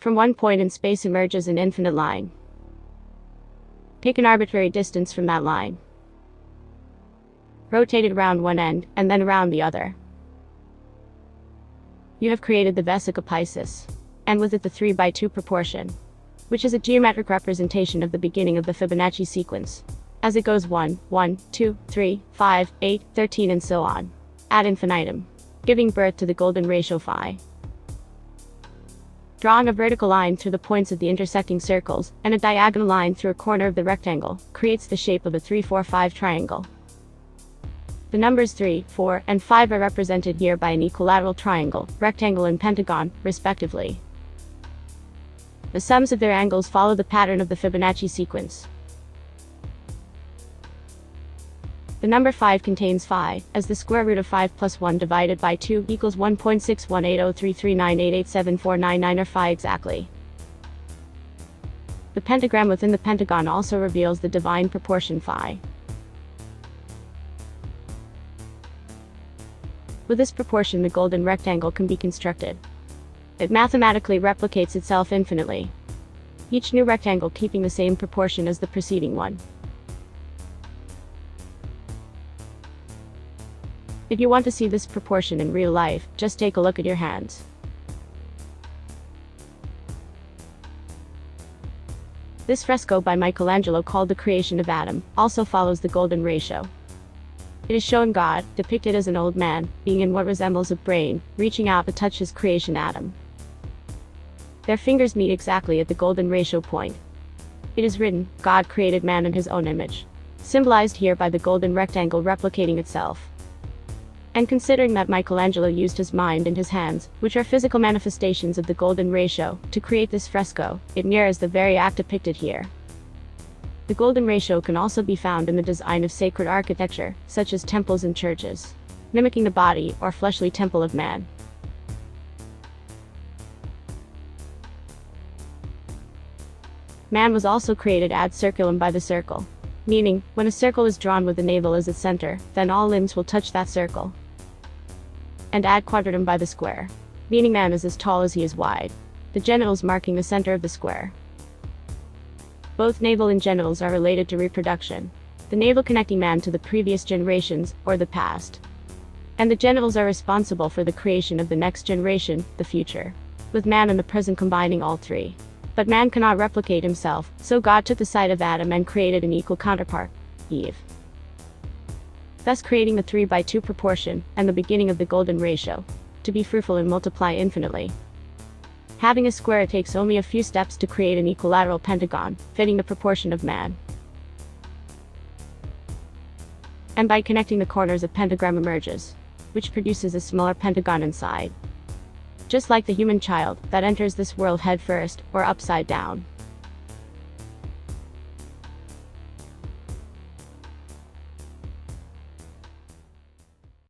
From one point in space emerges an infinite line. Pick an arbitrary distance from that line. Rotate it around one end, and then around the other. You have created the vesica Piscis, and with it the 3:2 proportion, which is a geometric representation of the beginning of the Fibonacci sequence, as it goes 1, 1, 2, 3, 5, 8, 13 and so on, ad infinitum, giving birth to the golden ratio phi. Drawing a vertical line through the points of the intersecting circles, and a diagonal line through a corner of the rectangle, creates the shape of a 3-4-5 triangle. The numbers 3, 4, and 5 are represented here by an equilateral triangle, rectangle and pentagon, respectively. The sums of their angles follow the pattern of the Fibonacci sequence. The number 5 contains phi, as the square root of 5 plus 1 divided by 2 equals 1.6180339887499 or phi exactly. The pentagram within the pentagon also reveals the divine proportion phi. With this proportion, the golden rectangle can be constructed. It mathematically replicates itself infinitely, each new rectangle keeping the same proportion as the preceding one. If you want to see this proportion in real life, just take a look at your hands. This fresco by Michelangelo, called The Creation of Adam, also follows the golden ratio. It is showing God, depicted as an old man, being in what resembles a brain, reaching out to touch his creation Adam. Their fingers meet exactly at the golden ratio point. It is written, God created man in his own image, symbolized here by the golden rectangle replicating itself. And considering that Michelangelo used his mind and his hands, which are physical manifestations of the golden ratio, to create this fresco, it mirrors the very act depicted here. The golden ratio can also be found in the design of sacred architecture, such as temples and churches, mimicking the body or fleshly temple of man. Man was also created ad circulum by the circle, meaning, when a circle is drawn with the navel as its center, then all limbs will touch that circle. And ad quadratum by the square, meaning man is as tall as he is wide, the genitals marking the center of the square. Both navel and genitals are related to reproduction, the navel connecting man to the previous generations, or the past. And the genitals are responsible for the creation of the next generation, the future, with man and the present combining all three. But man cannot replicate himself, so God took the side of Adam and created an equal counterpart, Eve, thus creating the 3:2 proportion, and the beginning of the golden ratio, to be fruitful and multiply infinitely. Having a square, it takes only a few steps to create an equilateral pentagon, fitting the proportion of man. And by connecting the corners, a pentagram emerges, which produces a smaller pentagon inside. Just like the human child, that enters this world head first, or upside down.